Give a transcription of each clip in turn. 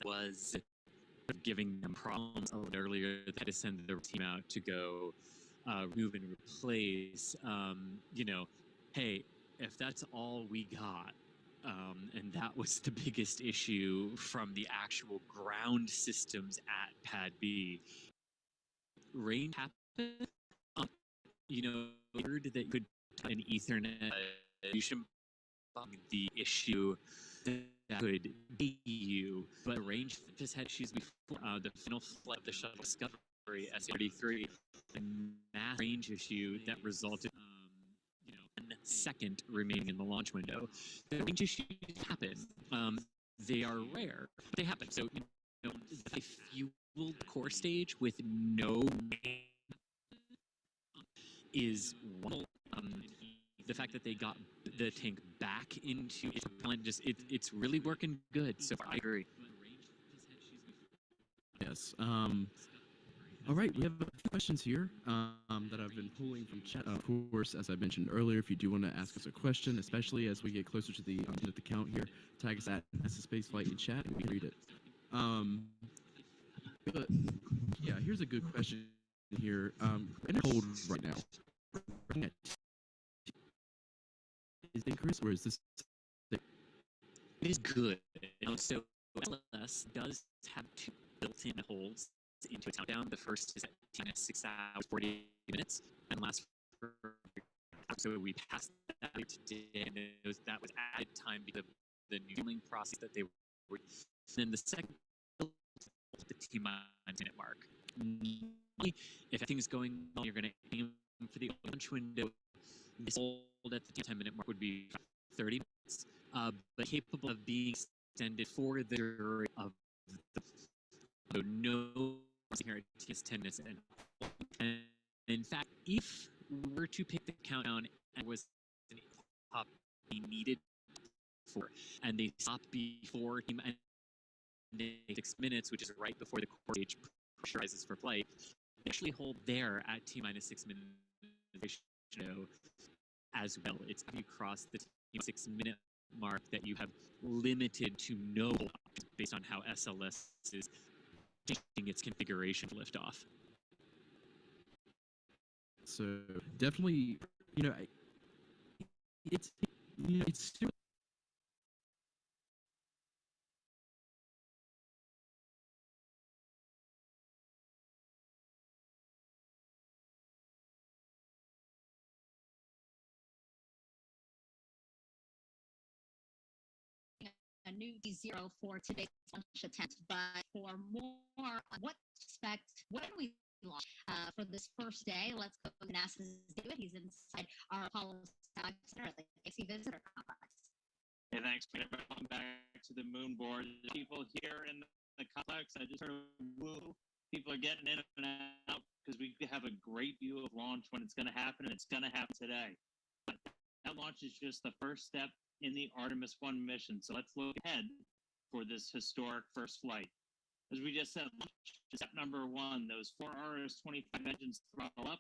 was giving them problems a little earlier. They had to send their team out to go remove and replace. Hey, if that's all we got, and that was the biggest issue from the actual ground systems at Pad B. Range happened. Heard that you could an Ethernet solution the issue that could be you, but range just had issues before the final flight of the shuttle Discovery S-33, a mass range issue that resulted 1 second remaining in the launch window. The range issues happen. They are rare, but they happen. So, the fueled core stage with no is one. The fact that they got the tank back into its propellant, it's really working good. So far, I agree. Yes. All right, we have a few questions here that I've been pulling from chat. Of course, as I mentioned earlier, if you do want to ask us a question, especially as we get closer to the end of the count here, tag us at NASA Spaceflight in chat and we can read it. But yeah, here's a good question here. In cold right now. Is it Chris, or is this? It is good. So SLS does have 2 built-in holds into a countdown. The first is at 6 hours 40 minutes and lasts for. So we passed that today, and that was added time because of the new process that they were. And then the second, the T-minute mark. If everything's going well, you're going to aim for the launch window. This hold at the 10-minute mark would be 30 minutes, but capable of being extended for the duration of the no here at 10 minutes. And in fact, if we were to pick the countdown and was top we needed for, and they stopped before 6 minutes, which is right before the core stage pressurizes for flight, they actually hold there at T-minus 6 minutes. As well, it's after you cross the 6-minute mark that you have limited to no based on how SLS is changing its configuration to lift off. So definitely, it's still. A new D0 for today's launch attempt, but for more, what when we launch for this first day, let's go to NASA's David. He's inside our Apollo Center at the AC Visitor Complex. Hey, thanks. Welcome back to the moon board. People here in the complex, I just heard a woo. People are getting in and out because we have a great view of launch when it's going to happen, and it's going to happen today. But that launch is just the first step in the Artemis 1 mission. So let's look ahead for this historic first flight. As we just said, step number 1, those 4 RS-25 engines throttle up,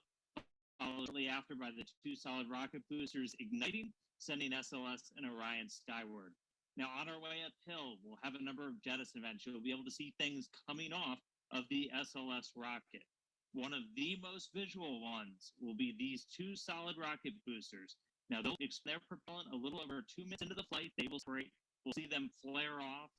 followed shortly after by the 2 solid rocket boosters igniting, sending SLS and Orion skyward. Now, on our way uphill, we'll have a number of jettison events. You'll be able to see things coming off of the SLS rocket. One of the most visual ones will be these 2 solid rocket boosters. Now, they'll expand their propellant a little over 2 minutes into the flight. They will separate. We'll see them flare off.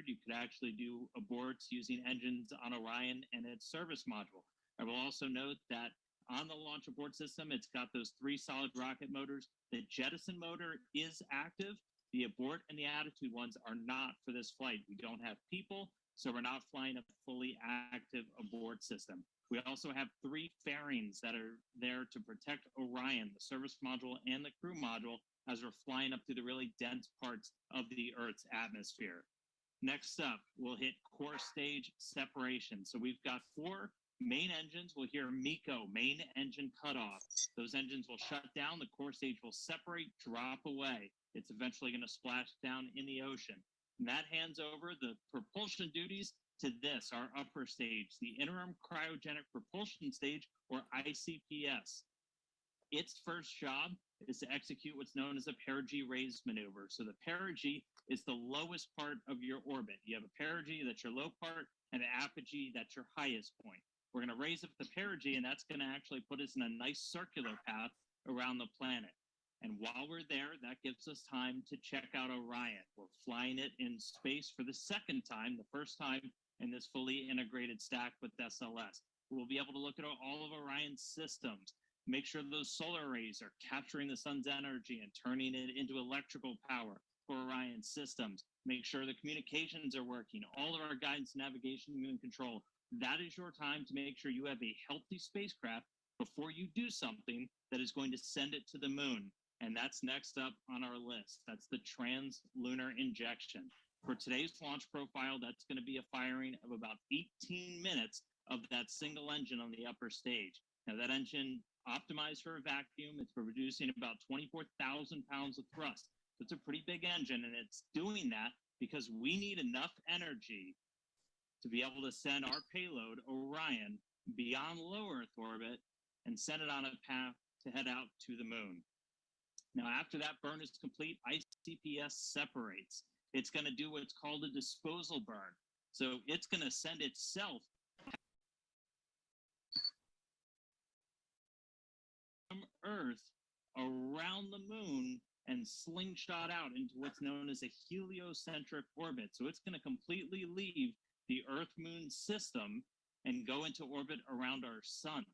You could actually do aborts using engines on Orion and its service module. I will also note that on the launch abort system, it's got those 3 solid rocket motors. The jettison motor is active. The abort and the attitude ones are not for this flight. We don't have people, so we're not flying a fully active abort system. We also have 3 fairings that are there to protect Orion, the service module, and the crew module as we're flying up through the really dense parts of the Earth's atmosphere. Next up, we'll hit core stage separation. So we've got 4 main engines. We'll hear MECO, main engine cutoff. Those engines will shut down. The core stage will separate, drop away. It's eventually going to splash down in the ocean. And that hands over the propulsion duties to this, our upper stage, the Interim Cryogenic Propulsion Stage, or ICPS. Its first job is to execute what's known as a perigee raise maneuver. So the perigee is the lowest part of your orbit. You have a perigee, that's your low part, and an apogee, that's your highest point. We're going to raise up the perigee, and that's going to actually put us in a nice circular path around the planet. And while we're there, that gives us time to check out Orion. We're flying it in space for the second time, the first time in this fully integrated stack with SLS. We'll be able to look at all of Orion's systems, make sure those solar rays are capturing the sun's energy and turning it into electrical power for Orion systems, make sure the communications are working, all of our guidance, navigation, and control. That is your time to make sure you have a healthy spacecraft before you do something that is going to send it to the moon. And that's next up on our list. That's the trans-lunar injection. For today's launch profile, that's going to be a firing of about 18 minutes of that single engine on the upper stage. Now, that engine optimized for a vacuum. It's producing about 24,000 pounds of thrust. So it's a pretty big engine, and it's doing that because we need enough energy to be able to send our payload, Orion, beyond low Earth orbit and send it on a path to head out to the moon. Now, after that burn is complete, ICPS separates. It's going to do what's called a disposal burn. So it's going to send itself from Earth around the moon and slingshot out into what's known as a heliocentric orbit. So it's going to completely leave the Earth-Moon system and go into orbit around our sun.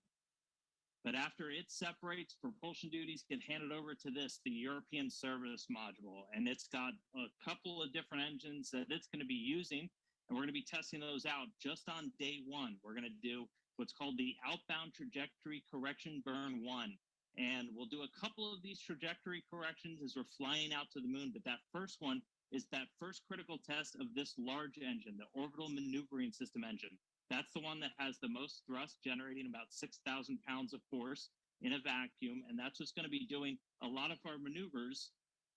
But after it separates, propulsion duties get handed over to this, the European Service Module. And it's got a couple of different engines that it's going to be using, and we're going to be testing those out just on day one. We're going to do what's called the Outbound Trajectory Correction Burn 1. And we'll do a couple of these trajectory corrections as we're flying out to the moon. But that first one is that first critical test of this large engine, the Orbital Maneuvering System engine. That's the one that has the most thrust, generating about 6,000 pounds of force in a vacuum. And that's what's going to be doing a lot of our maneuvers,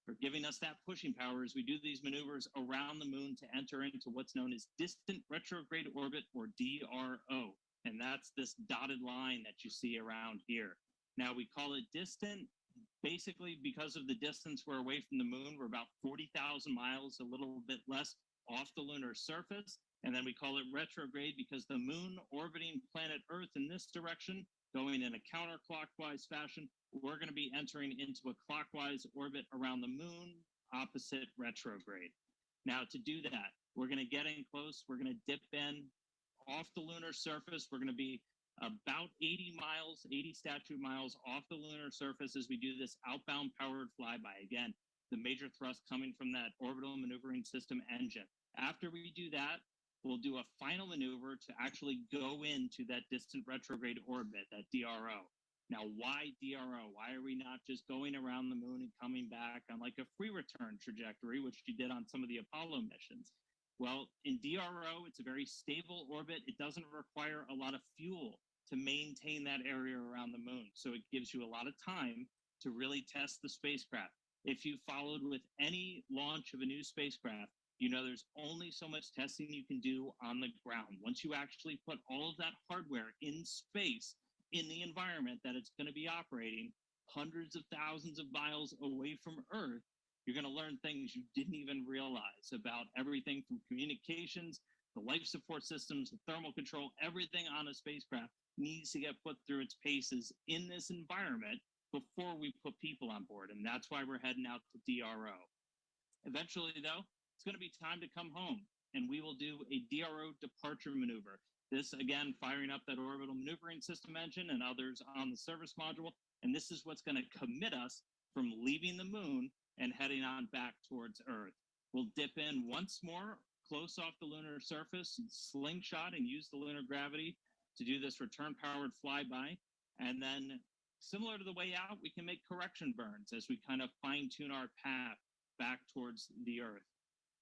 or giving us that pushing power as we do these maneuvers around the moon to enter into what's known as distant retrograde orbit, or DRO. And that's this dotted line that you see around here. Now, we call it distant basically because of the distance we're away from the moon. We're about 40,000 miles, a little bit less, off the lunar surface. And then we call it retrograde because the moon orbiting planet Earth in this direction, going in a counterclockwise fashion, we're going to be entering into a clockwise orbit around the moon, opposite retrograde. Now, to do that, we're going to get in close. We're going to dip in off the lunar surface. We're going to be about 80 miles, 80 statute miles off the lunar surface as we do this outbound powered flyby. Again, the major thrust coming from that orbital maneuvering system engine. After we do that, we'll do a final maneuver to actually go into that distant retrograde orbit, that DRO. Now, why DRO? Why are we not just going around the moon and coming back on like a free return trajectory, which you did on some of the Apollo missions? Well, in DRO, it's a very stable orbit. It doesn't require a lot of fuel to maintain that area around the moon. So it gives you a lot of time to really test the spacecraft. If you followed with any launch of a new spacecraft, you know there's only so much testing you can do on the ground. Once you actually put all of that hardware in space, in the environment that it's going to be operating, hundreds of thousands of miles away from Earth, you're going to learn things you didn't even realize about everything from communications, the life support systems, the thermal control. Everything on a spacecraft needs to get put through its paces in this environment before we put people on board. And that's why we're heading out to DRO. Eventually, though, it's going to be time to come home, and we will do a DRO departure maneuver. This, again, firing up that orbital maneuvering system engine and others on the service module. And this is what's going to commit us from leaving the moon and heading on back towards Earth. We'll dip in once more, close off the lunar surface, and slingshot and use the lunar gravity to do this return-powered flyby. And then, similar to the way out, we can make correction burns as we kind of fine-tune our path back towards the Earth.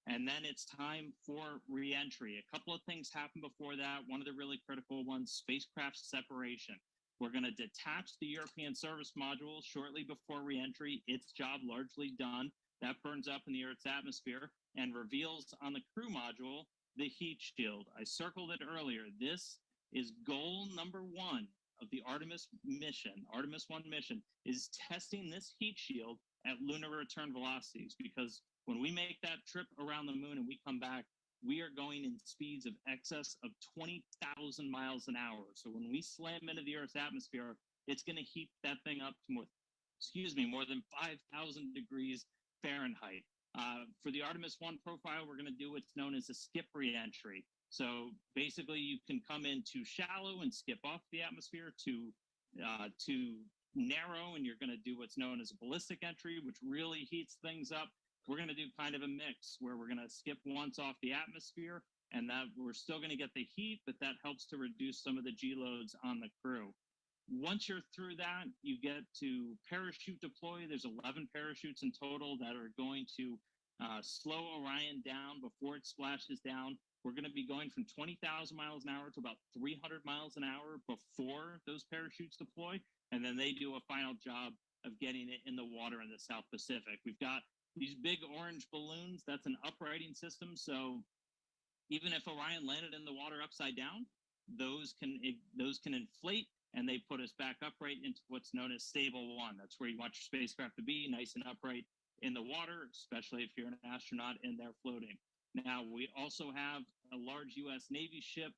And then it's time for re-entry. A couple of things happen before that. One of the really critical ones, spacecraft separation. We're going to detach the European Service Module shortly before re-entry. Its job largely done. That burns up in the Earth's atmosphere and reveals on the crew module the heat shield. I circled it earlier. This is goal number one of the Artemis mission. Artemis 1 mission is testing this heat shield at lunar return velocities, because when we make that trip around the moon and we come back, we are going in speeds of excess of 20,000 miles an hour. So when we slam into the Earth's atmosphere, it's going to heat that thing up to more than 5,000 degrees Fahrenheit. For the Artemis 1 profile, we're going to do what's known as a skip reentry. So basically, you can come in too shallow and skip off the atmosphere, too narrow, and you're going to do what's known as a ballistic entry, which really heats things up. We're going to do kind of a mix where we're going to skip once off the atmosphere, and that we're still going to get the heat, but that helps to reduce some of the G loads on the crew. Once you're through that, you get to parachute deploy. There's 11 parachutes in total that are going to slow Orion down before it splashes down. We're going to be going from 20,000 miles an hour to about 300 miles an hour before those parachutes deploy, and then they do a final job of getting it in the water in the South Pacific. We've got these big orange balloons. That's an uprighting system, so even if Orion landed in the water upside down, those can inflate, and they put us back upright into what's known as stable 1. That's where you want your spacecraft to be, nice and upright in the water, especially if you're an astronaut in there floating. Now, we also have a large U.S. Navy ship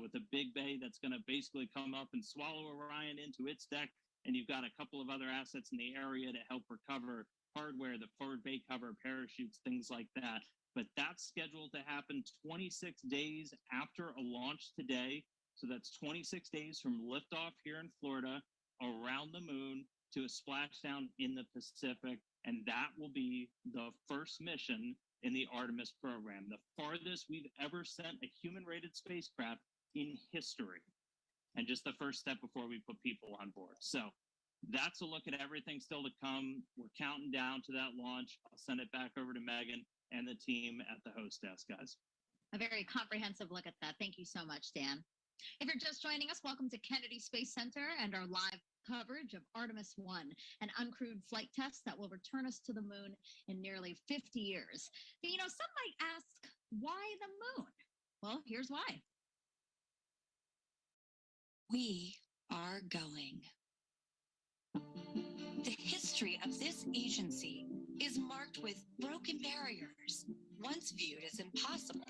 with a big bay that's going to basically come up and swallow Orion into its deck, and you've got a couple of other assets in the area to help recover hardware, the forward bay cover, parachutes, things like that. But that's scheduled to happen 26 days after a launch today. So that's 26 days from liftoff here in Florida, around the moon, to a splashdown in the Pacific. And that will be the first mission in the Artemis program, the farthest we've ever sent a human-rated spacecraft in history, and just the first step before we put people on board. So that's a look at everything still to come. We're counting down to that launch. I'll send it back over to Megan and the team at the host desk, guys. A very comprehensive look at that. Thank you so much, Dan. If you're just joining us, welcome to Kennedy Space Center and our live coverage of Artemis 1, an uncrewed flight test that will return us to the moon in nearly 50 years. You know, some might ask, why the moon? Well, here's why. We are going. The history of this agency is marked with broken barriers, once viewed as impossible,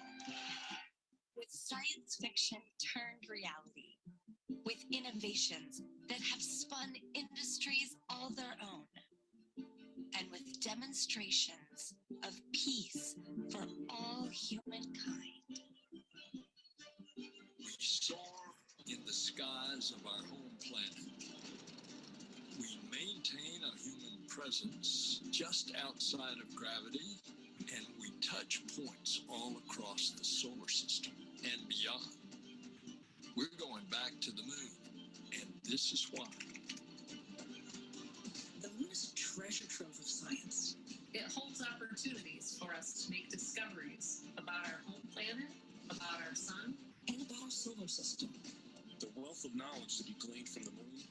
with science fiction turned reality, with innovations that have spun industries all their own, and with demonstrations of peace for all humankind. We soar in the skies of our home planet. We maintain a human presence just outside of gravity, and we touch points all across the solar system and beyond. We're going back to the moon, and this is why. The moon is a treasure trove of science. It holds opportunities for us to make discoveries about our home planet, about our sun, and about our solar system. The wealth of knowledge to be gleaned from the moon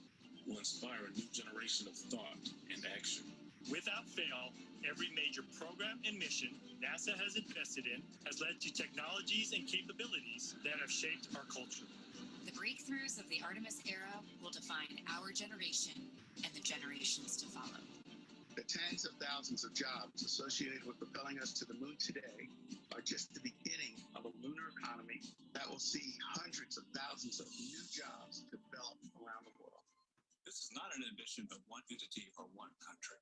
will inspire a new generation of thought and action. Without fail, every major program and mission NASA has invested in has led to technologies and capabilities that have shaped our culture. The breakthroughs of the Artemis era will define our generation and the generations to follow. The tens of thousands of jobs associated with propelling us to the moon today are just the beginning of a lunar economy that will see hundreds of thousands of new jobs develop around the world. This is not an ambition of one entity or one country.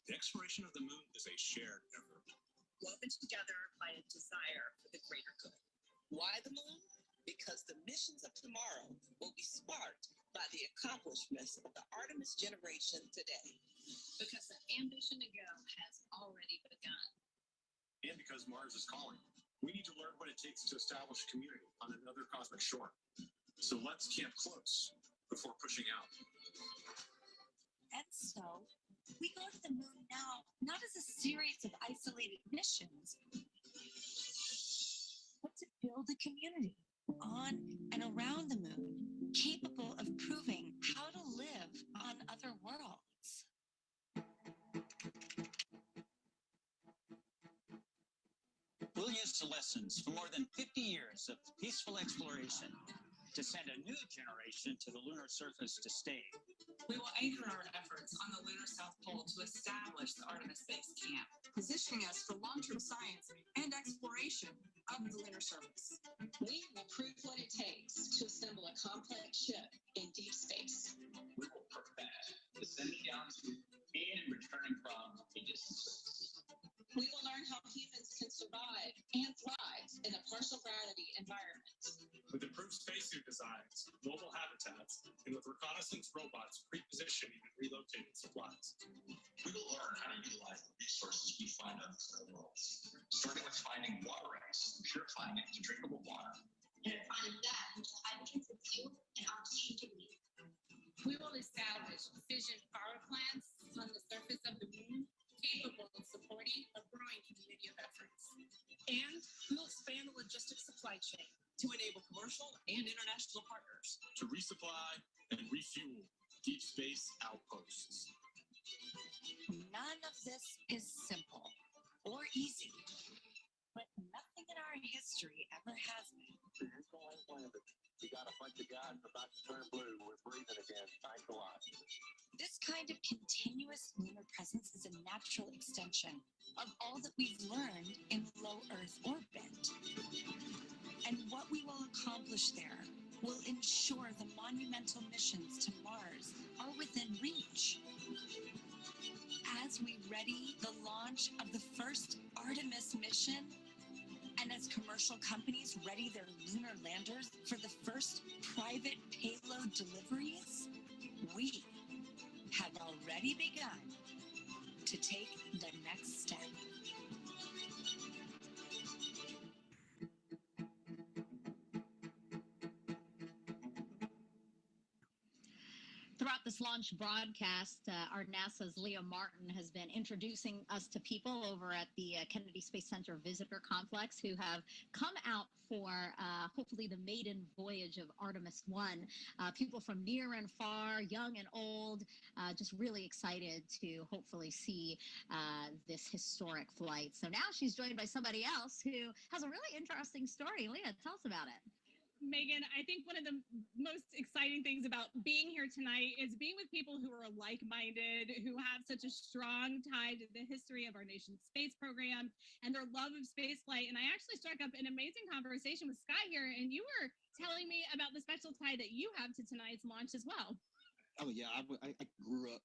The exploration of the moon is a shared effort, Woven together by a desire for the greater good. Why the moon? Because the missions of tomorrow will be sparked by the accomplishments of the Artemis generation today. Because the ambition to go has already begun. and because Mars is calling. We need to learn what it takes to establish community on another cosmic shore. So let's camp close before pushing out. And so, we go to the moon now, not as a series of isolated missions, but to build a community on and around the moon, capable of proving how to live on other worlds. Will used the lessons from more than 50 years of peaceful exploration to send a new generation to the lunar surface to stay. We will anchor our efforts on the lunar South Pole to establish the Artemis Base Camp, positioning us for long-term science and exploration of the lunar surface. We will prove what it takes to assemble a complex ship in deep space. We will perfect descending down to and returning from a distant surface. We will learn how humans can survive and thrive in a partial gravity environment. With improved spacesuit designs, mobile habitats, and with reconnaissance robots pre-positioning and relocating supplies. We will learn how to utilize the resources we find on this world, starting with finding water rights and purifying it to drinkable water. And finding that which advocates of fuel and oxygen to breathe. We will establish fission power plants on the surface of the moon, capable of supporting a growing community of efforts. And we will expand the logistics supply chain to enable commercial and international partners. To resupply and refuel deep space outposts. None of this is simple or easy, but nothing in our history ever has been. You got a bunch of guys about to turn blue. We're breathing again. Thanks a lot. This kind of continuous lunar presence is a natural extension of all that we've learned in low Earth orbit. And what we will accomplish there will ensure the monumental missions to Mars are within reach. As we ready the launch of the first Artemis mission, and as commercial companies ready their lunar landers for the first private payload deliveries, we have already begun to take the next step. Throughout this launch broadcast, our NASA's Leah Martin has been introducing us to people over at the Kennedy Space Center Visitor Complex who have come out for hopefully the maiden voyage of Artemis 1. People from near and far, young and old, just really excited to hopefully see this historic flight. So now she's joined by somebody else who has a really interesting story. Leah, tell us about it. Megan, I think one of the most exciting things about being here tonight is being with people who are like-minded, who have such a strong tie to the history of our nation's space program and their love of spaceflight. And I actually struck up an amazing conversation with Scott here, and you were telling me about the special tie that you have to tonight's launch as well. Oh yeah, I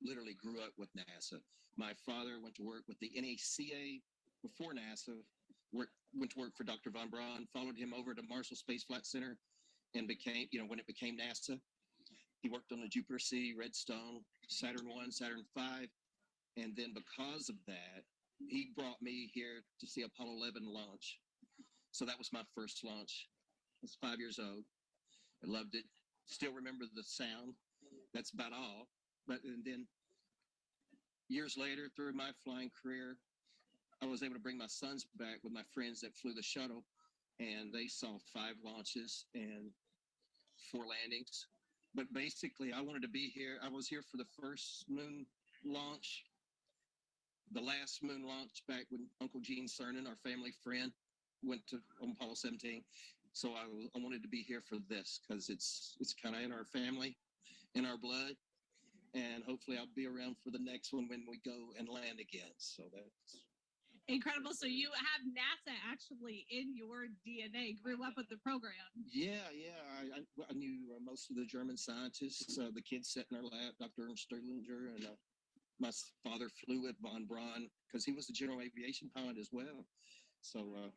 literally grew up with NASA. My father went to work with the NACA before NASA. Went to work for Dr. Von Braun, followed him over to Marshall Space Flight Center, and became, when it became NASA, he worked on the Jupiter C, Redstone, Saturn I, Saturn V, and then because of that, he brought me here to see Apollo 11 launch. So that was my first launch. I was 5 years old. I loved it. Still remember the sound. That's about all. And then years later, through my flying career, I was able to bring my sons back with my friends that flew the shuttle, and they saw 5 launches and 4 landings. But basically, I wanted to be here. I was here for the first moon launch, the last moon launch back when Uncle Gene Cernan, our family friend, went to Apollo 17. So I wanted to be here for this because it's kind of in our family, in our blood. And hopefully I'll be around for the next one when we go and land again. So that's incredible. So you have NASA actually in your DNA, grew up with the program. Yeah. I knew most of the German scientists, the kids sat in our lab, Dr. Ernst Sterlinger, and my father flew with Von Braun because he was a general aviation pilot as well. So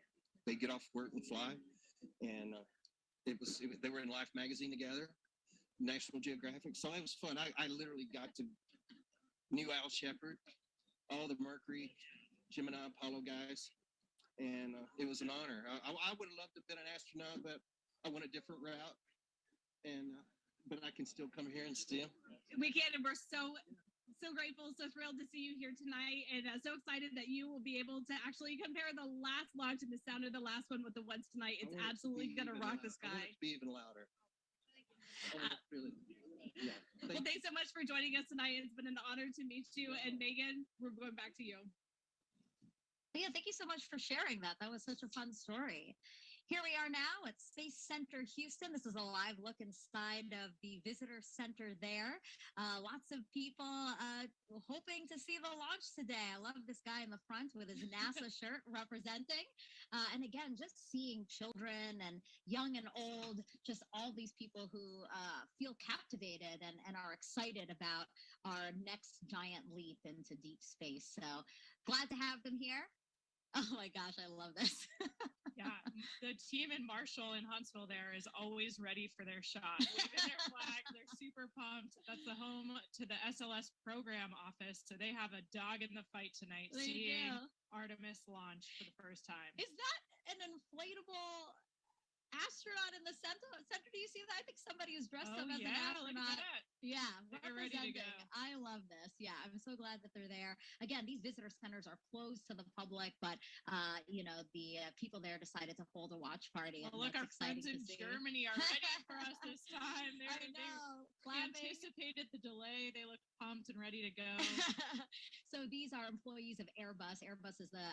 they get off work and fly. And they were in Life magazine together, National Geographic. So it was fun. I literally got to knew Al Shepard, all the Mercury, Gemini, Apollo guys, and it was an honor. I would have loved to have been an astronaut, but I went a different route, and but I can still come here and see them. We can, and we're so grateful, so thrilled to see you here tonight, and so excited that you will be able to actually compare the last launch and the sound of the last one with the ones tonight. It's absolutely going to rock the sky. I want it to be even louder. Well, thanks so much for joining us tonight. It's been an honor to meet you, and Megan, we're going back to you. Yeah, thank you so much for sharing that. That was such a fun story. Here we are now at Space Center Houston. This is a live look inside of the visitor center there. Lots of people hoping to see the launch today. I love this guy in the front with his NASA shirt representing. And again, just seeing children and young and old, just all these people who feel captivated and are excited about our next giant leap into deep space. So glad to have them here. Oh my gosh, I love this. Yeah, the team in Marshall in Huntsville there is always ready for their shot. Waving their flag, they're super pumped. That's the home to the SLS program office, so they have a dog in the fight tonight, seeing Artemis launch for the first time. Is that an inflatable astronaut in the center? Do you see that? I think somebody is dressed up as an astronaut. Yeah, they're ready to go. I love this. Yeah, I'm so glad that they're there. Again, these visitor centers are closed to the public, but the people there decided to hold a watch party. Well, look, our friends in Germany are ready for us this time. They anticipated the delay. They look pumped and ready to go. So these are employees of Airbus. Airbus is the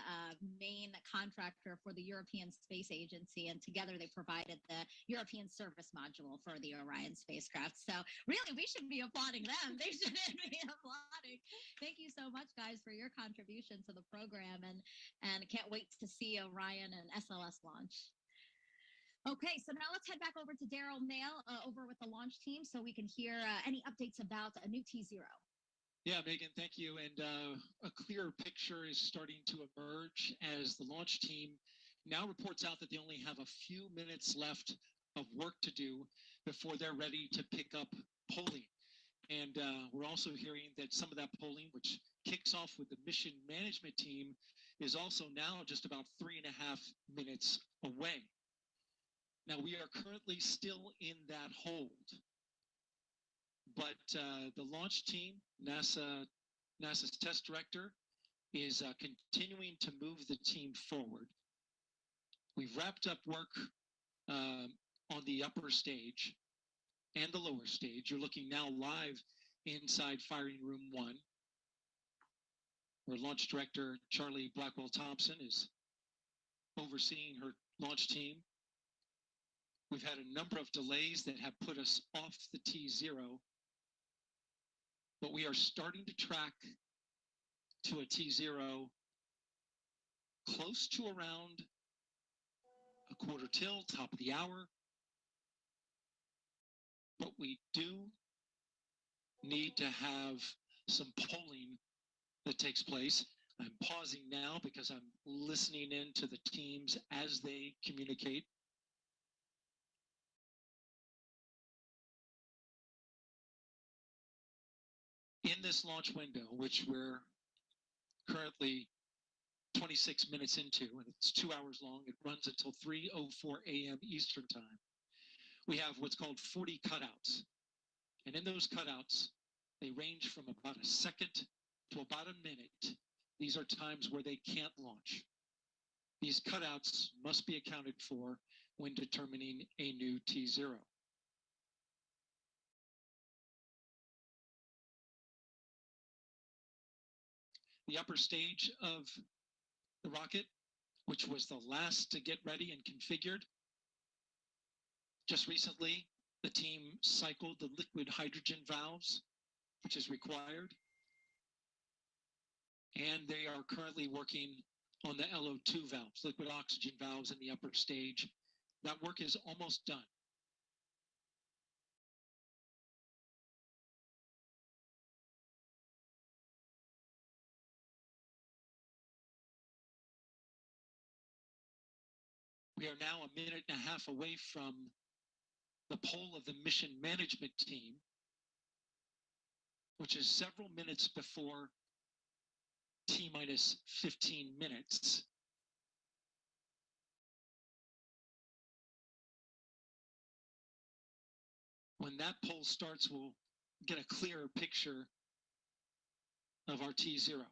main contractor for the European Space Agency, and together they provided the European service module for the Orion spacecraft. So really, we should be applauding them. They shouldn't be applauding. Thank you so much, guys, for your contribution to the program, and can't wait to see Orion and SLS launch. Okay, so now let's head back over to Daryl Nail over with the launch team so we can hear any updates about a new T0. Yeah, Megan, thank you. And a clearer picture is starting to emerge as the launch team now reports out that they only have a few minutes left of work to do before they're ready to pick up polling. And we're also hearing that some of that polling, which kicks off with the mission management team, is also now just about 3.5 minutes away. Now, we are currently still in that hold. But the launch team, NASA's test director, is continuing to move the team forward. We've wrapped up work on the upper stage and the lower stage. You're looking now live inside Firing Room 1, where Launch Director Charlie Blackwell Thompson is overseeing her launch team. We've had a number of delays that have put us off the T0, but we are starting to track to a T0 close to around a quarter till, top of the hour. But we do need to have some polling that takes place. I'm pausing now because I'm listening in to the teams as they communicate. In this launch window, which we're currently 26 minutes into, and it's 2 hours long, it runs until 3:04 a.m. Eastern time. We have what's called 40 cutouts. And in those cutouts, they range from about a second to about a minute. These are times where they can't launch. These cutouts must be accounted for when determining a new T0. The upper stage of the rocket, which was the last to get ready and configured, just recently, the team cycled the liquid hydrogen valves, which is required. And they are currently working on the LO2 valves, liquid oxygen valves in the upper stage. That work is almost done. We are now a minute and a half away from the poll of the mission management team, which is several minutes before T-minus 15 minutes. When that poll starts, we'll get a clearer picture of our T0.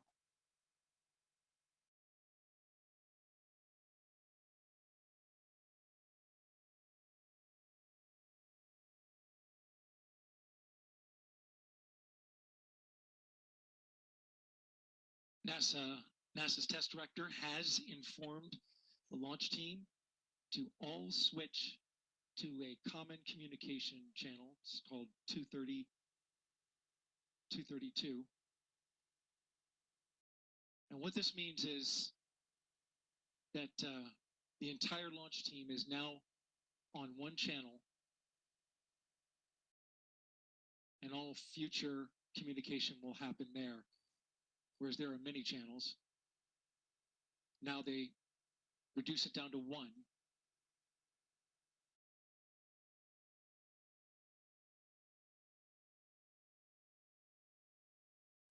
NASA NASA's test director has informed the launch team to all switch to a common communication channel. It's called 232. And what this means is that the entire launch team is now on one channel, and all future communication will happen there. Whereas there are many channels. Now they reduce it down to one.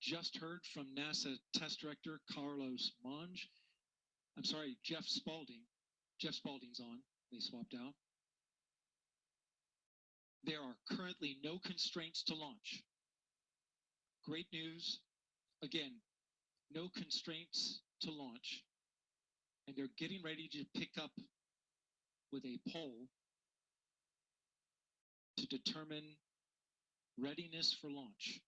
Just heard from NASA test director Carlos Monge. I'm sorry, Jeff Spalding. Jeff Spalding's on. They swapped out. There are currently no constraints to launch. Great news. Again, no constraints to launch. And they're getting ready to pick up with a poll to determine readiness for launch.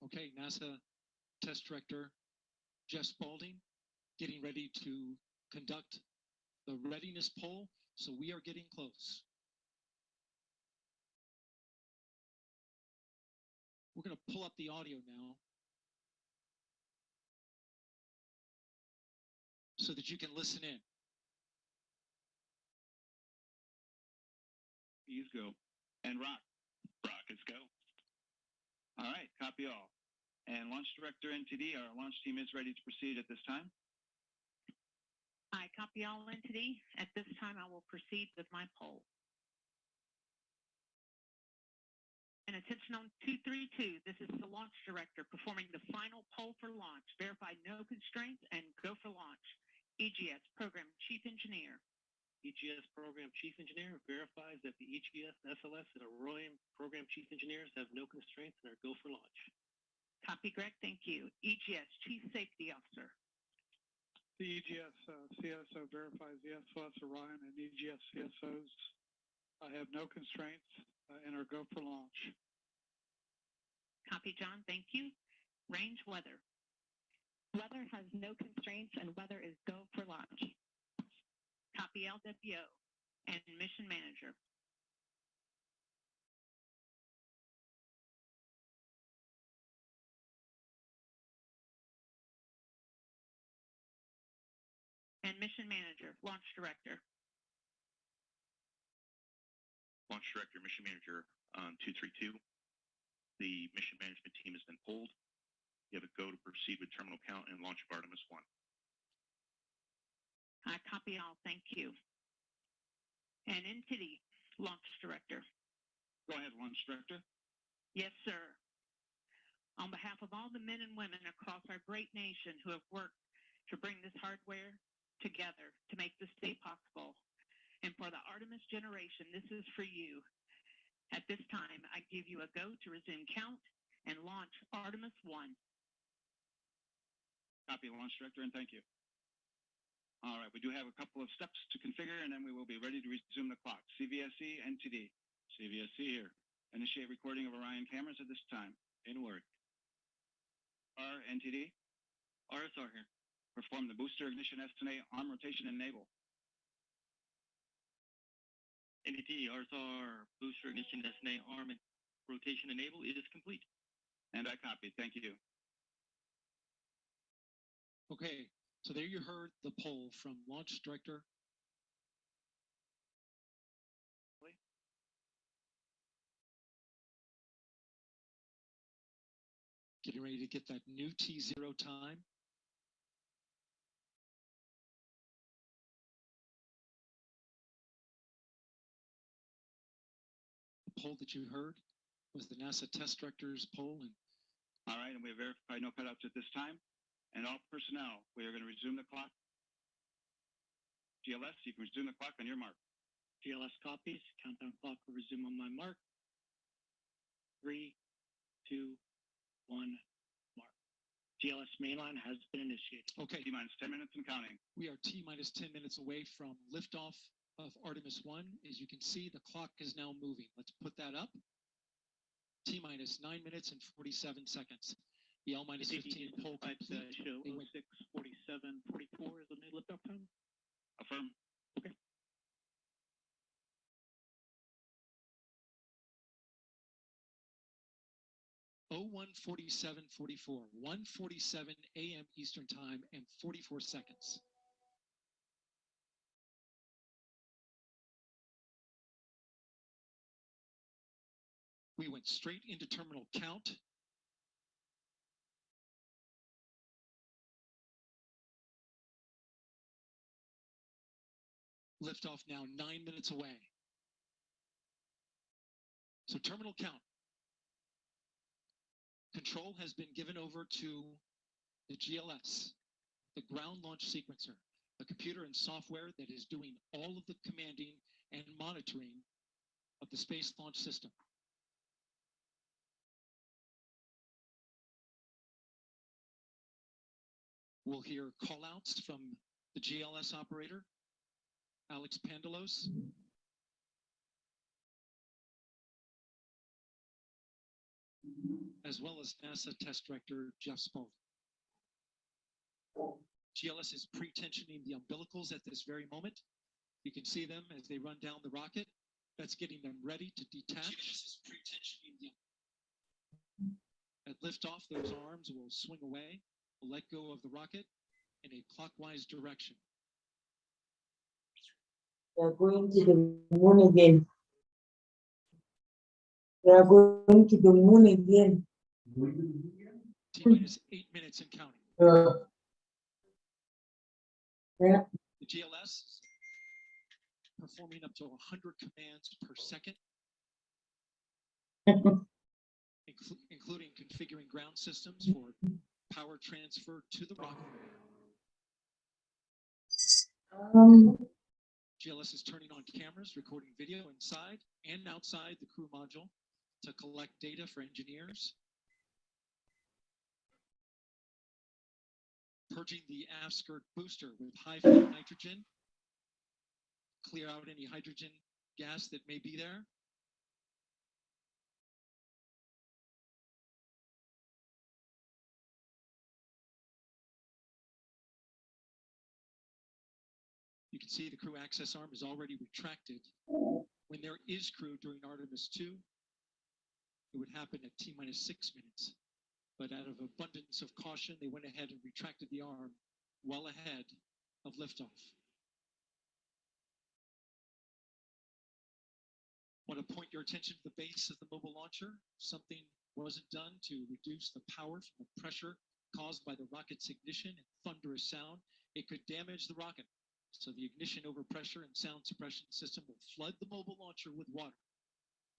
Okay, NASA test director Jeff Spalding getting ready to conduct the readiness poll, so we are getting close. We're going to pull up the audio now so that you can listen in. Please go. And rockets go. All right, copy all. And Launch Director NTD, our launch team is ready to proceed at this time. I copy all NTD. At this time, I will proceed with my poll. And attention on 232, this is the launch director performing the final poll for launch. Verify no constraints and go for launch. EGS Program Chief Engineer. EGS Program Chief Engineer verifies that the EGS, SLS, and Arroyo Program Chief Engineers have no constraints and are go for launch. Copy, Greg. Thank you. EGS Chief Safety Officer. The EGS CSO verifies the SLS, Orion, and EGS CSOs have no constraints and are go for launch. Copy, John. Thank you. Range weather. Weather has no constraints and weather is go for launch. Copy, LWO and Mission Manager. And Mission Manager, Launch Director. Launch Director, Mission Manager on 232. The mission management team has been pulled. You have a go to proceed with terminal count and launch of Artemis 1. I copy all. Thank you. And NTD, Launch Director. Go ahead, Launch Director. Yes, sir. On behalf of all the men and women across our great nation who have worked to bring this hardware together to make this day possible, and for the Artemis generation, this is for you. At this time, I give you a go to resume count and launch Artemis 1. Copy, Launch Director, and thank you. All right, we do have a couple of steps to configure, and then we will be ready to resume the clock. CVSE, NTD. CVSE here. Initiate recording of Orion cameras at this time. In work. NTD. RSR here. Perform the booster ignition estimate, arm rotation, and enable. NTD, RSR, booster ignition estimate, arm and rotation enable is complete. And I copy. Thank you. Okay, so there you heard the poll from Launch Director Getting ready to get that new T0 time. The poll that you heard was the NASA test director's poll. And all right, and we have verified no cutouts at this time. And all personnel, we are going to resume the clock. GLS, you can resume the clock on your mark. GLS copies. Countdown clock will resume on my mark. 3, 2, 1, mark. GLS mainline has been initiated. Okay. T-minus 10 minutes and counting. We are T-minus 10 minutes away from liftoff of Artemis 1. As you can see, the clock is now moving. Let's put that up. T-minus 9 minutes and 47 seconds. The L-minus 15 poll complete. Show 06, 47, 44 is the new liftoff time. Affirm. Okay. Oh, 1:47:44, 1:47 a.m. Eastern Time and 44 seconds. We went straight into terminal count. Liftoff now 9 minutes away. So terminal count. Control has been given over to the GLS, the ground launch sequencer, a computer and software that is doing all of the commanding and monitoring of the Space Launch System. We'll hear call-outs from the GLS operator, Alex Pandalos. As well as NASA Test Director Jeff Spaulding. GLS is pre-tensioning the umbilicals at this very moment. You can see them as they run down the rocket. That's getting them ready to detach. GLS is pre-tensioning the At liftoff, those arms will swing away, will let go of the rocket in a clockwise direction. We are going to the moon again. We are going to the moon again. T-minus 8 minutes and counting. Yeah. The GLS is performing up to 100 commands per second, including configuring ground systems for power transfer to the rocket. GLS is turning on cameras, recording video inside and outside the crew module to collect data for engineers. Purging the aft skirt booster with high-flow nitrogen. Clear out any hydrogen gas that may be there. You can see the crew access arm is already retracted. When there is crew during Artemis 2, it would happen at T-minus 6 minutes. But out of abundance of caution, they went ahead and retracted the arm well ahead of liftoff. I want to point your attention to the base of the mobile launcher. Something wasn't done to reduce the power from the pressure caused by the rocket's ignition and thunderous sound. It could damage the rocket. So the ignition overpressure and sound suppression system will flood the mobile launcher with water.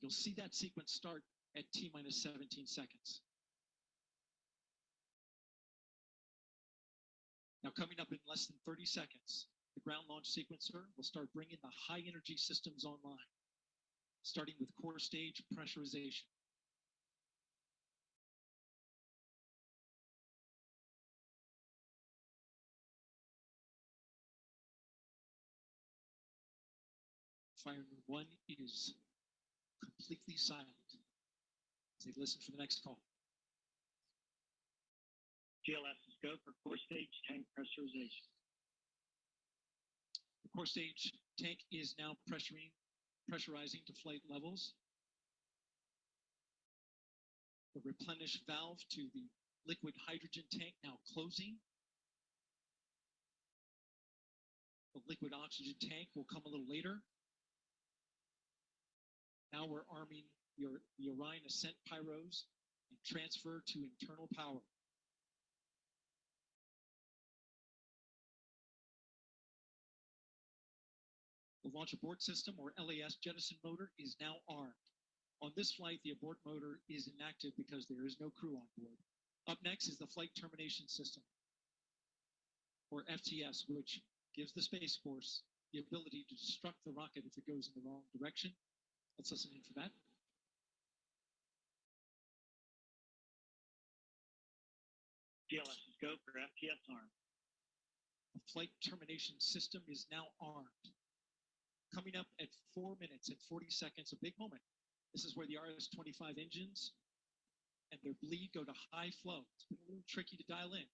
You'll see that sequence start at T-minus 17 seconds. Now coming up in less than 30 seconds, the ground launch sequencer will start bringing the high energy systems online, starting with core stage pressurization. Fire Room 1 is completely silent as they listen for the next call. GLS is go for core stage tank pressurization. The core stage tank is now pressurizing to flight levels. The replenish valve to the liquid hydrogen tank now closing. The liquid oxygen tank will come a little later. Now we're arming the Orion ascent pyros and transfer to internal power. The Launch Abort System, or LAS jettison motor, is now armed. On this flight, the abort motor is inactive because there is no crew on board. Up next is the Flight Termination System, or FTS, which gives the Space Force the ability to destruct the rocket if it goes in the wrong direction. Let's listen in for that. GLS is go for FTS arm. The Flight Termination System is now armed. Coming up at 4 minutes and 40 seconds, a big moment. This is where the RS-25 engines and their bleed go to high flow. It's been a little tricky to dial in.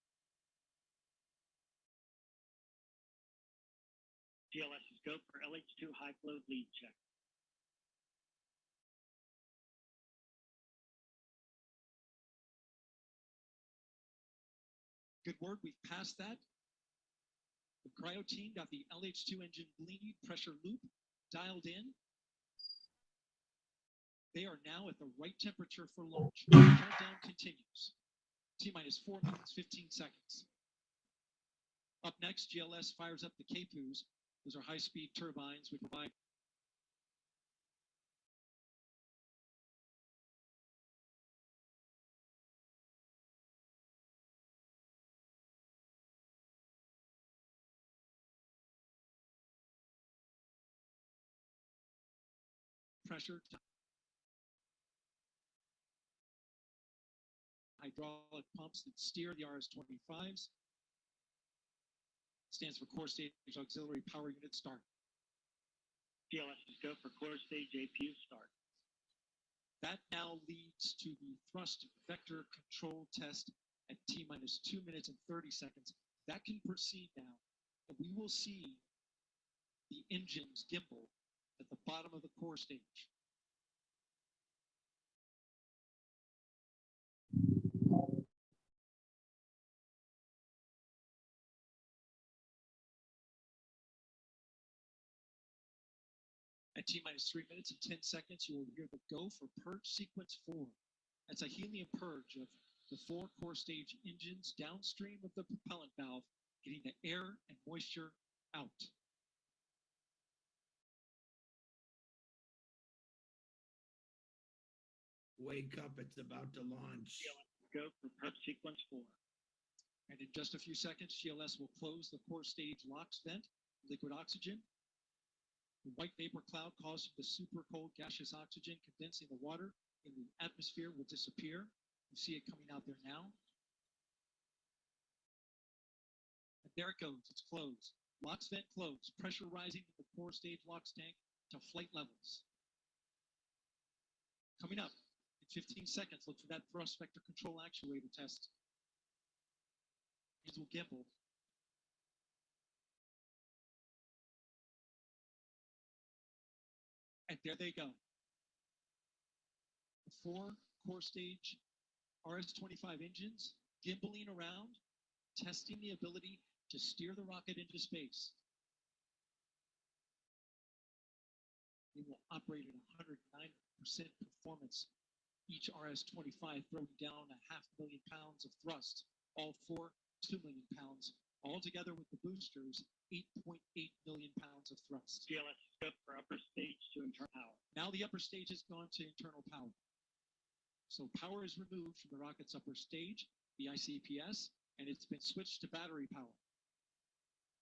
GLS is go for LH2 high flow lead check. Good word, we've passed that. The cryo team got the LH2 engine bleed pressure loop dialed in. They are now at the right temperature for launch. The countdown continues. T-minus 4 minutes, 15 seconds. Up next, GLS fires up the KPUs. Those are high-speed turbines which provide pressure to hydraulic pumps that steer the RS-25s. Stands for Core Stage Auxiliary Power Unit Start. GLS is go for core stage APU start. That now leads to the thrust vector control test at T-minus 2 minutes and 30 seconds. That can proceed now, and we will see the engines gimbal at the bottom of the core stage. At T-minus 3 minutes and 10 seconds, you will hear the go for purge sequence 4. That's a helium purge of the 4 core stage engines downstream of the propellant valve, getting the air and moisture out. Wake up, it's about to launch. Go for purge sequence 4. And in just a few seconds, GLS will close the core stage LOX vent, liquid oxygen. The white vapor cloud caused from the super cold gaseous oxygen condensing the water in the atmosphere will disappear. You see it coming out there now. And there it goes, it's closed. LOX vent closed, pressure rising in the core stage LOX tank to flight levels. Coming up in 15 seconds, look for that thrust vector control actuator test. These will gimbal. And there they go. The 4 core stage RS-25 engines gimbaling around, testing the ability to steer the rocket into space. They will operate at 109% performance. Each RS-25 throwing down 500,000 pounds of thrust. All 4, 2 million pounds. All together with the boosters, 8.8 million pounds of thrust. GLS is go for upper stage to internal power. Now the upper stage has gone to internal power. So power is removed from the rocket's upper stage, the ICPS, and it's been switched to battery power.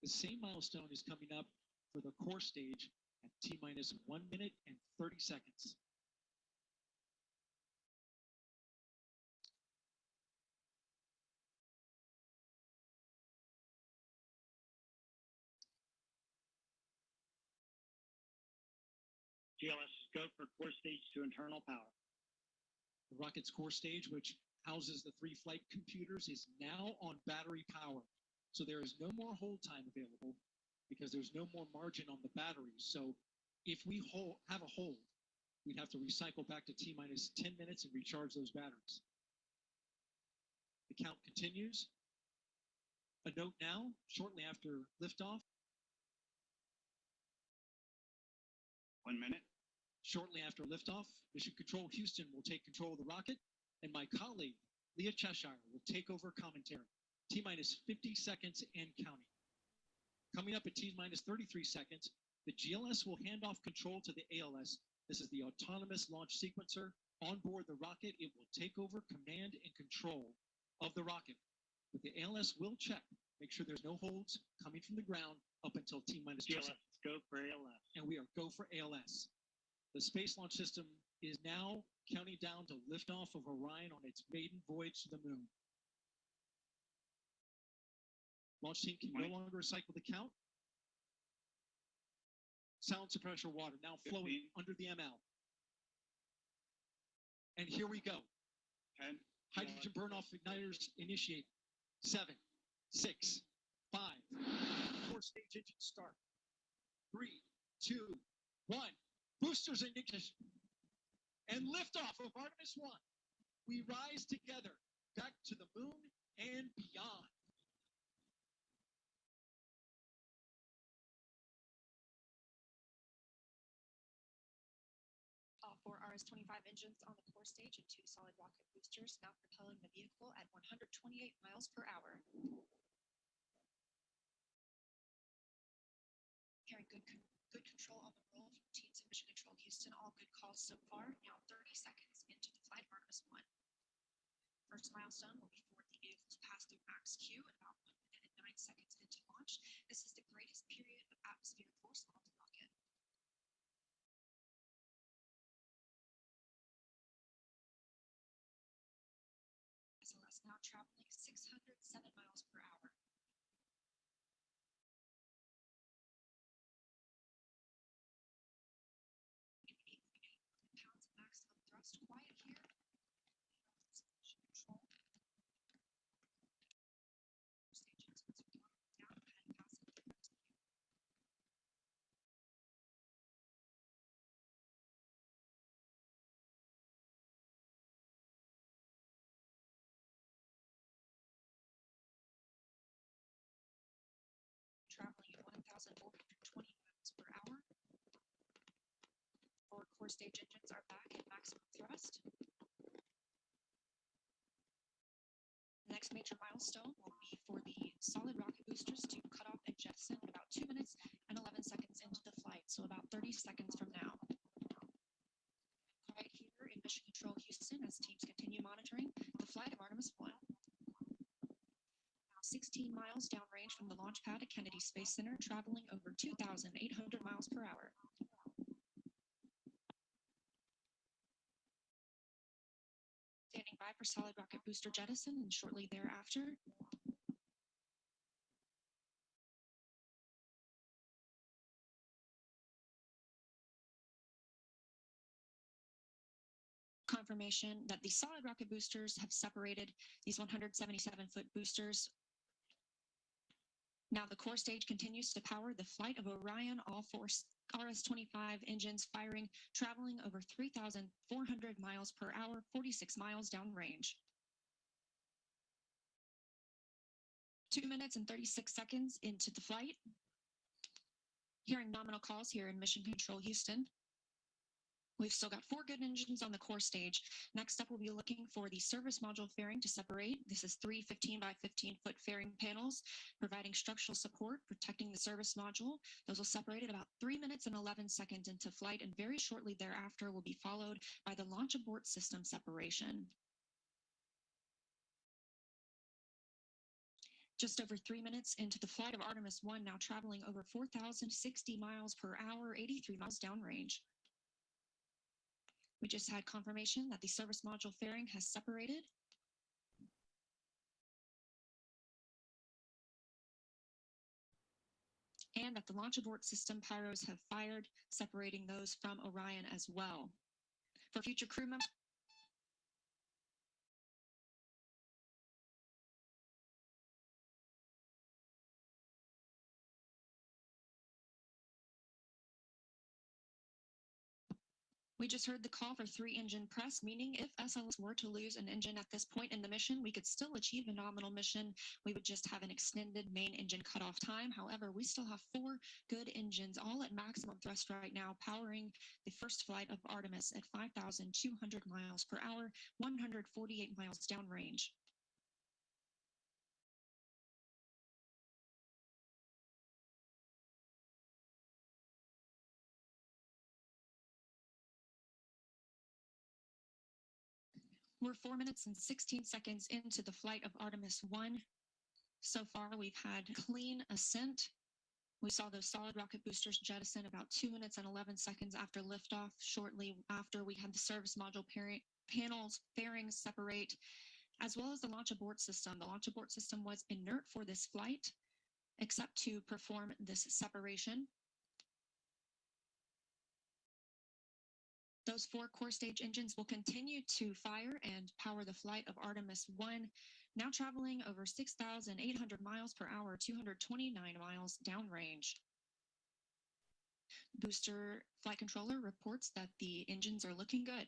The same milestone is coming up for the core stage at T-minus 1 minute and 30 seconds. GLS is go for core stage to internal power. The rocket's core stage, which houses the 3 flight computers, is now on battery power. So there is no more hold time available because there's no more margin on the batteries. So if we have a hold, we'd have to recycle back to T-minus 10 minutes and recharge those batteries. The count continues. A note now, shortly after liftoff. 1 minute. Shortly after liftoff, Mission Control Houston will take control of the rocket. and my colleague, Leah Cheshire, will take over commentary. T-minus 50 seconds and counting. Coming up at T-minus 33 seconds, the GLS will hand off control to the ALS. This is the autonomous launch sequencer. On board the rocket, it will take over command and control of the rocket. But the ALS will check, make sure there's no holds coming from the ground up until T-minus 2 seconds. Go for ALS. And we are go for ALS. The Space Launch System is now counting down to liftoff of Orion on its maiden voyage to the moon. Launch team can no longer recycle the count. Sound suppressor water now flowing under the ML. And here we go. 10. Hydrogen burn-off igniters initiate. 7, 6, 5. 4 stage engine start. 3, 2, 1. Boosters in ignition. And liftoff of Artemis 1. We rise together back to the moon and beyond. All 4 RS-25 engines on the core stage and 2 solid rocket boosters now propelling the vehicle at 128 miles per hour. Hearing good control on the roll from teams in Mission Control Houston. All good calls so far. Now 30 seconds into the flight of Artemis 1. First milestone will be for the vehicles pass through max Q at about 1 minute and 9 seconds into launch. This is the greatest period of atmospheric force on the rocket. SLS now traveling 607 miles per hour. Pounds of maximum thrust. Quiet here. Control. Stages down and passing through max Q. Traveling at 1,420 miles per hour. 4 core stage engines are back at maximum thrust. The next major milestone will be for the solid rocket boosters to cut off and jettison in about 2 minutes and 11 seconds into the flight, so about 30 seconds from now. Quiet here in Mission Control Houston as teams continue monitoring the flight of Artemis 1. 16 miles downrange from the launch pad at Kennedy Space Center, traveling over 2,800 miles per hour. Standing by for solid rocket booster jettison and shortly thereafter. Confirmation that the solid rocket boosters have separated these 177-foot boosters. Now the core stage continues to power the flight of Orion, all 4 RS-25 engines firing, traveling over 3,400 miles per hour, 46 miles downrange. 2 minutes and 36 seconds into the flight. Hearing nominal calls here in Mission Control Houston. We've still got 4 good engines on the core stage. Next up, we'll be looking for the service module fairing to separate. This is 3 15 by 15 foot fairing panels, providing structural support, protecting the service module. Those will separate at about 3 minutes and 11 seconds into flight, and very shortly thereafter will be followed by the launch abort system separation. Just over 3 minutes into the flight of Artemis 1, now traveling over 4,060 miles per hour, 83 miles downrange. We just had confirmation that the service module fairing has separated. And that the launch abort system pyros have fired, separating those from Orion as well. For future crew members, We just heard the call for 3-engine press, meaning if SLS were to lose an engine at this point in the mission, we could still achieve a nominal mission. We would just have an extended main engine cutoff time. However, we still have 4 good engines, all at maximum thrust right now, powering the first flight of Artemis at 5,200 miles per hour, 148 miles downrange. We're 4 minutes and 16 seconds into the flight of Artemis 1. So far, we've had clean ascent. We saw those solid rocket boosters jettison about 2 minutes and 11 seconds after liftoff. Shortly after, we had the service module panels, fairings separate, as well as the launch abort system. The launch abort system was inert for this flight, except to perform this separation. Those 4 core stage engines will continue to fire and power the flight of Artemis 1, now traveling over 6,800 miles per hour, 229 miles downrange. Booster flight controller reports that the engines are looking good.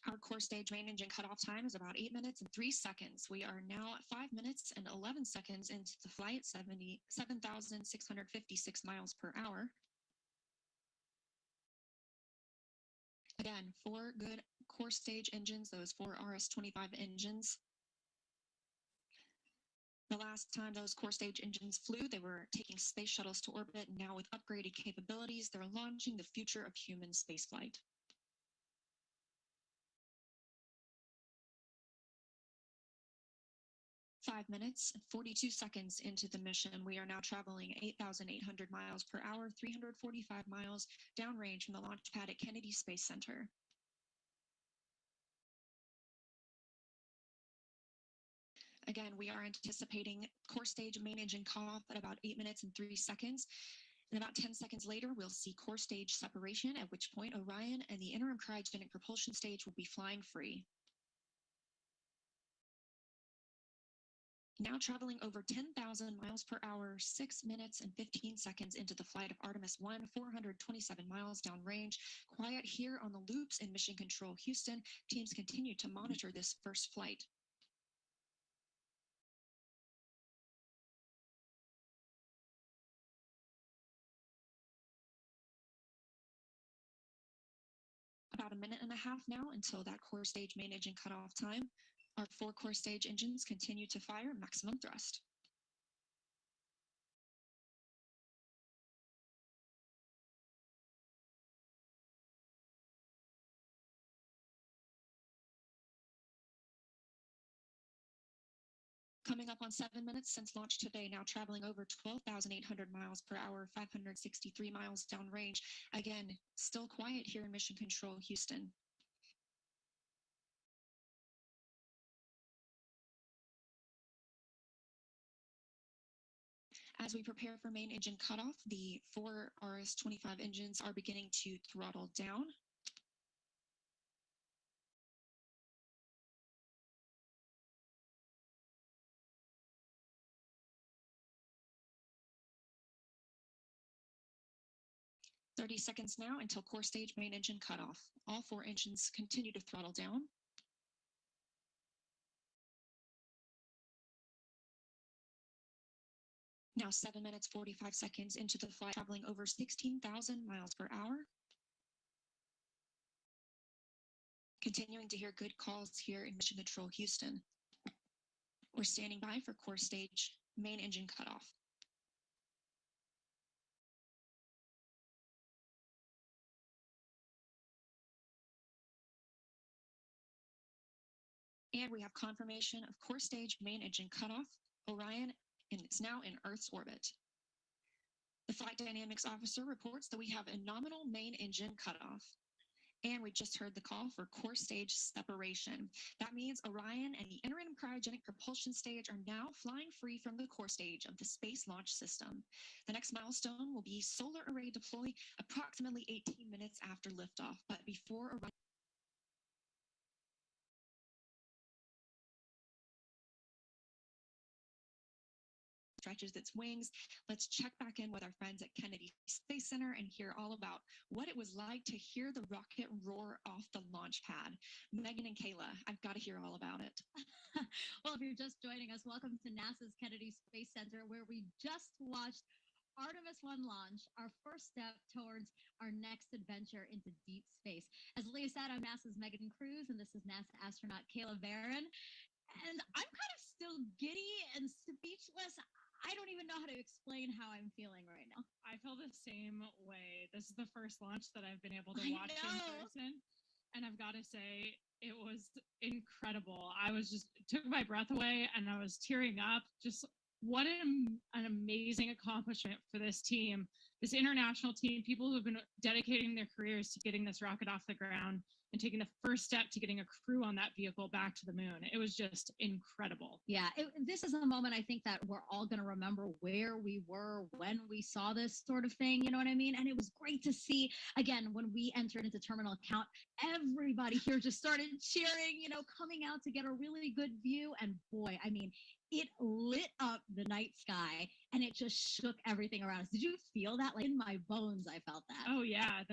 Our core stage main engine cutoff time is about 8 minutes and 3 seconds. We are now at 5 minutes and 11 seconds into the flight, 7,656 miles per hour. Again, 4 good core stage engines, those 4 RS-25 engines. The last time those core stage engines flew, they were taking space shuttles to orbit. Now with upgraded capabilities, they're launching the future of human spaceflight. Five minutes and 42 seconds into the mission, we are now traveling 8,800 miles per hour, 345 miles downrange from the launch pad at Kennedy Space Center. Again, we are anticipating core stage main engine cutoff at about 8 minutes and 3 seconds. And about 10 seconds later, we'll see core stage separation, at which point Orion and the interim cryogenic propulsion stage will be flying free. Now traveling over 10,000 miles per hour, 6 minutes and 15 seconds into the flight of Artemis 1, 427 miles downrange. Quiet here on the loops in Mission Control Houston. Teams continue to monitor this first flight. About a minute and a half now until that core stage main engine cutoff time. Our 4 core stage engines continue to fire maximum thrust. Coming up on 7 minutes since launch today, now traveling over 12,800 miles per hour, 563 miles downrange. Again, still quiet here in Mission Control Houston. As we prepare for main engine cutoff, the 4 RS-25 engines are beginning to throttle down. "30 seconds now until core stage main engine cutoff. All 4 engines continue to throttle down. Now 7 minutes, 45 seconds into the flight, traveling over 16,000 miles per hour. Continuing to hear good calls here in Mission Control Houston. We're standing by for core stage main engine cutoff. And we have confirmation of core stage main engine cutoff. Orion is now in Earth's orbit. The flight dynamics officer reports that we have a nominal main engine cutoff. And we just heard the call for core stage separation. That means Orion and the interim cryogenic propulsion stage are now flying free from the core stage of the Space Launch System. The next milestone will be solar array deploy approximately 18 minutes after liftoff. But before Orion stretches its wings. Let's check back in with our friends at Kennedy Space Center and hear all about what it was like to hear the rocket roar off the launch pad. Megan and Kayla, I've got to hear all about it. Well, if you're just joining us, welcome to NASA's Kennedy Space Center, where we just watched Artemis 1 launch, our first step towards our next adventure into deep space. As Leah said, I'm NASA's Megan Cruz, and this is NASA astronaut Kayla Barron. And I'm kind of still giddy and speechless. I don't even know how to explain how I'm feeling right now. I feel the same way. This is the first launch that I've been able to I watch in know. person. And I've got to say, it was incredible. I was just, it took my breath away and I was tearing up. Just what an amazing accomplishment for this team, this international team, people who have been dedicating their careers to getting this rocket off the ground and taking the first step to getting a crew on that vehicle back to the moon. It was just incredible. Yeah, this is a moment I think that we're all going to remember where we were when we saw this sort of thing, you know what I mean? And it was great to see, again, when we entered into terminal count, everybody here just started cheering, you know, coming out to get a really good view. And boy, I mean, it lit up the night sky and it just shook everything around us. Did you feel that? Like in my bones, I felt that. Oh, yeah.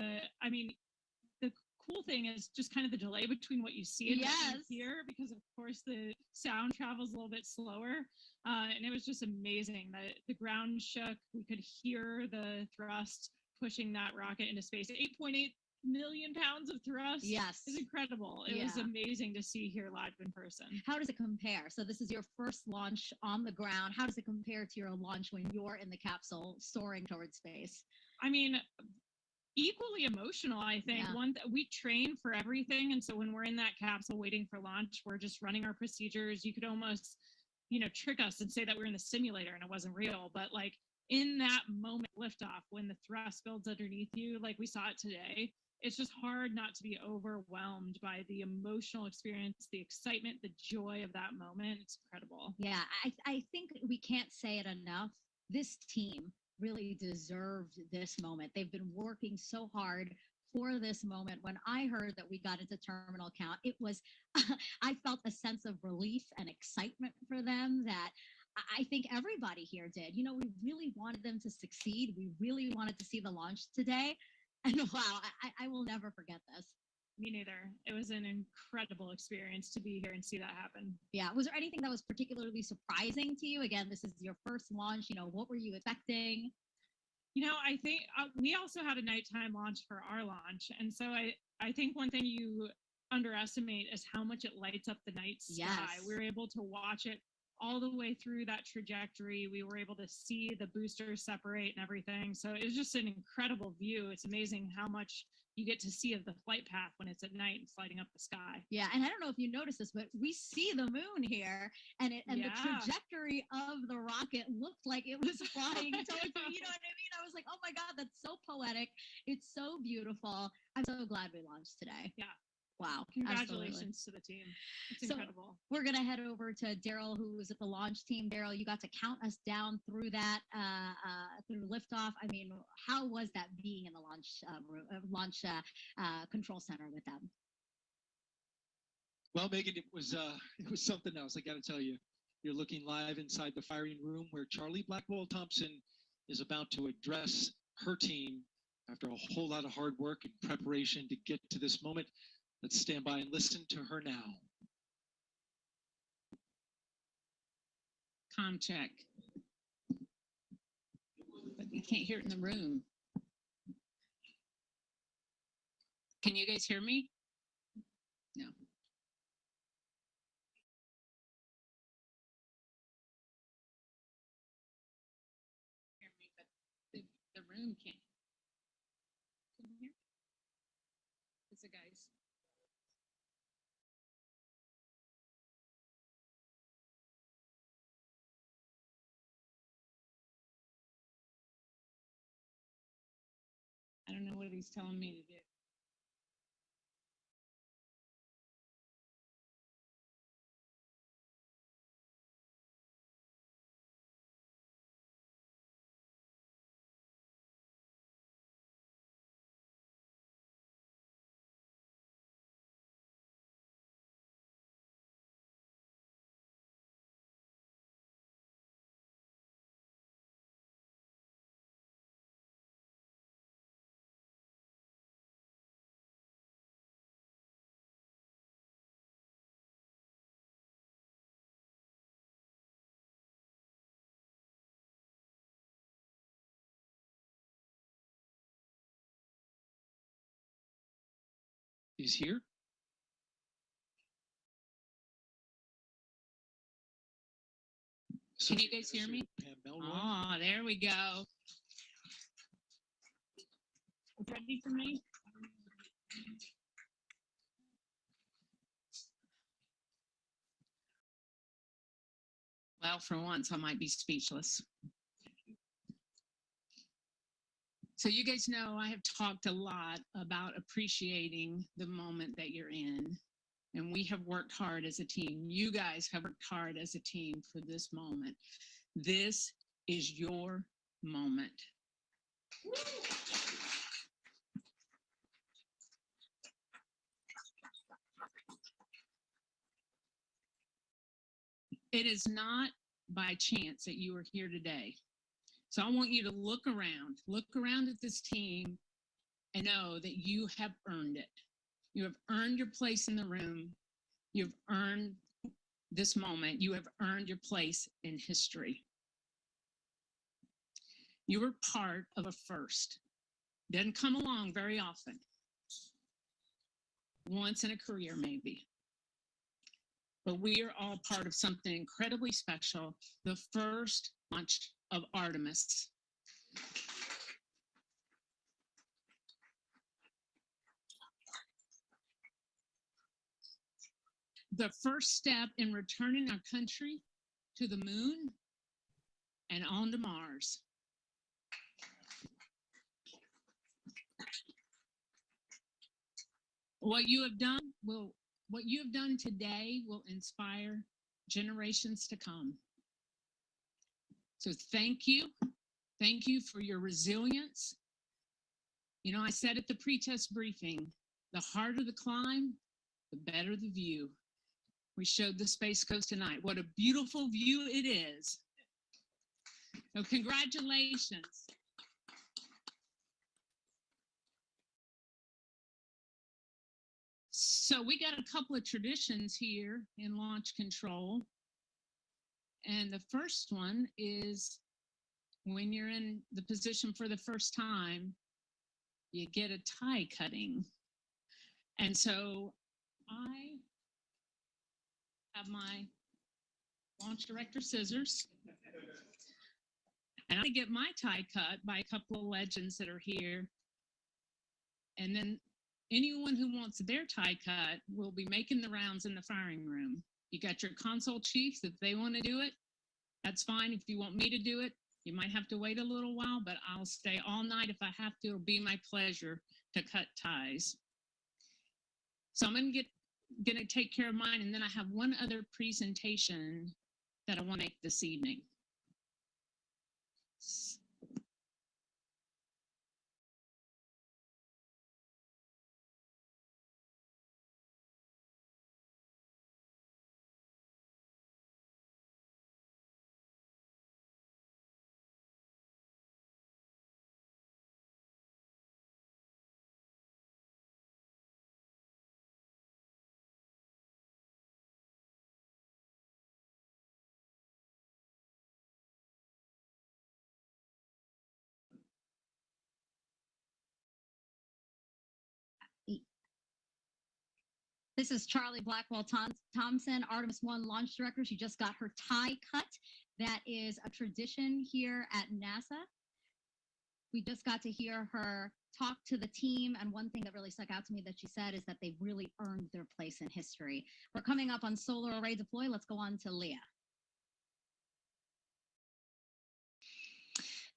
The cool thing is just kind of the delay between what you see and what you hear, because of course the sound travels a little bit slower, and it was just amazing. The ground shook. We could hear the thrust pushing that rocket into space. 8.8 million pounds of thrust. Yes, is incredible. It was amazing to see here live in person. How does it compare? So this is your first launch on the ground. How does it compare to your launch when you're in the capsule soaring towards space? I mean, equally emotional, I think. We train for everything, and so when we're in that capsule waiting for launch, we're just running our procedures. You could almost, trick us and say that we're in the simulator and it wasn't real, but like in that moment, liftoff, when the thrust builds underneath you, like we saw it today, it's just hard not to be overwhelmed by the emotional experience, the excitement, the joy of that moment. It's incredible. Yeah, I think we can't say it enough. This team really deserved this moment. They've been working so hard for this moment. When I heard that we got into terminal count, it was, I felt a sense of relief and excitement for them that I think everybody here did. You know, we really wanted them to succeed. We really wanted to see the launch today. And wow, I will never forget this. Me neither. It was an incredible experience to be here and see that happen. Yeah. Was there anything that was particularly surprising to you? Again, this is your first launch. You know, what were you expecting? I think we also had a nighttime launch for our launch. And so I think one thing you underestimate is how much it lights up the night sky. Yes. We were able to watch it all the way through that trajectory. We were able to see the boosters separate and everything. So it was just an incredible view. It's amazing how much you get to see of the flight path when it's at night and sliding up the sky. Yeah, and I don't know if you noticed this, but we see the moon here, and the trajectory of the rocket looked like it was flying towards me. You know what I mean? I was like, oh my God, that's so poetic. It's so beautiful. I'm so glad we launched today. Yeah. Wow. Congratulations to the team. It's incredible. We're going to head over to Daryl, who was at the launch team. Daryl, you got to count us down through that, through liftoff. I mean, how was that being in the launch control center with them? Well, Megan, it was something else. I got to tell you, you're looking live inside the firing room where Charlie Blackwell Thompson is about to address her team after a whole lot of hard work and preparation to get to this moment. Let's stand by and listen to her now. Comm check. But you can't hear it in the room. Can you guys hear me? No. Hear me, but the room can't. Can you hear? It's a guys. I don't know what he's telling me to do. is here. Can you guys hear me? Pam Melroy. Oh, there we go. Ready for me? Well, for once, I might be speechless. So you guys know I have talked a lot about appreciating the moment that you're in. And we have worked hard as a team. You guys have worked hard as a team for this moment. This is your moment. It is not by chance that you are here today. So I want you to look around at this team and know that you have earned it. You have earned your place in the room. You've earned this moment. You have earned your place in history. You were part of a first. Doesn't come along very often. Once in a career, maybe. But we are all part of something incredibly special, the first launch of Artemis. The first step in returning our country to the moon and on to Mars. What you have done today will inspire generations to come. So thank you. Thank you for your resilience. You know, I said at the pre-test briefing, the harder the climb, the better the view. We showed the Space Coast tonight. What a beautiful view it is. So congratulations. So we got a couple of traditions here in launch control. And the first one is when you're in the position for the first time, you get a tie cutting. And so I have my launch director scissors. And I get my tie cut by a couple of legends that are here. And then anyone who wants their tie cut will be making the rounds in the firing room. You got your console chiefs. If they want to do it, that's fine. If you want me to do it, you might have to wait a little while, but I'll stay all night if I have to. It'll be my pleasure to cut ties. So I'm gonna take care of mine, and then I have one other presentation that I want to make this evening. This is Charlie Blackwell Thompson, Artemis 1 launch director. She just got her tie cut. That is a tradition here at NASA. We just got to hear her talk to the team, and one thing that really stuck out to me that she said is that they've really earned their place in history. We're coming up on solar array deploy. Let's go on to Leah.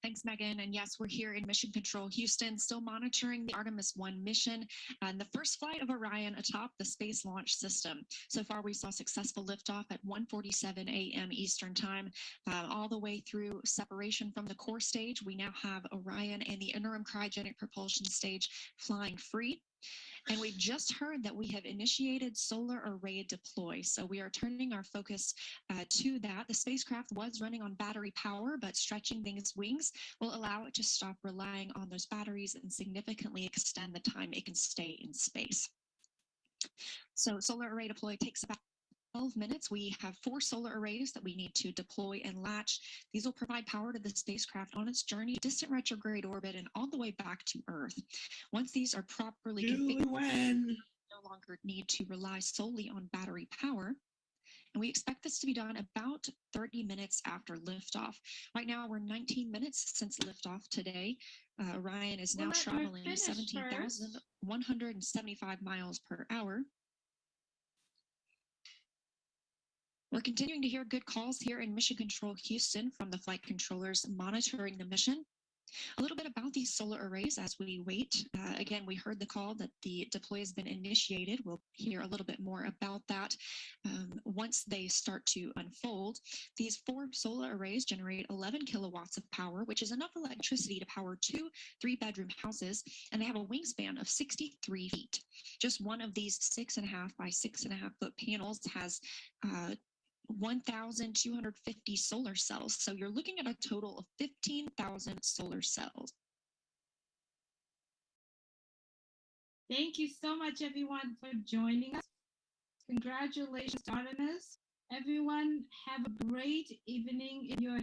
Thanks, Megan. And yes, we're here in Mission Control Houston, still monitoring the Artemis 1 mission and the first flight of Orion atop the Space Launch System. So far, we saw successful liftoff at 1:47 a.m. Eastern Time, all the way through separation from the core stage. We now have Orion and the interim cryogenic propulsion stage flying free. And we've just heard that we have initiated solar array deploy. So we are turning our focus to that. The spacecraft was running on battery power, but stretching its wings will allow it to stop relying on those batteries and significantly extend the time it can stay in space. So solar array deploy takes about 12 minutes. We have 4 solar arrays that we need to deploy and latch. These will provide power to the spacecraft on its journey to distant retrograde orbit and all the way back to Earth. Once these are properly configured, no no longer need to rely solely on battery power. And we expect this to be done about 30 minutes after liftoff. Right now, we're 19 minutes since liftoff today. Orion is now traveling 17,175 miles per hour. We're continuing to hear good calls here in Mission Control Houston from the flight controllers monitoring the mission. A little bit about these solar arrays as we wait. Again, we heard the call that the deploy has been initiated. We'll hear a little bit more about that once they start to unfold. These 4 solar arrays generate 11 kilowatts of power, which is enough electricity to power 2 3-bedroom houses, and they have a wingspan of 63 feet. Just one of these 6.5 by 6.5 foot panels has 1,250 solar cells. So you're looking at a total of 15,000 solar cells. Thank you so much, everyone, for joining us. Congratulations, Artemis. Everyone, have a great evening in your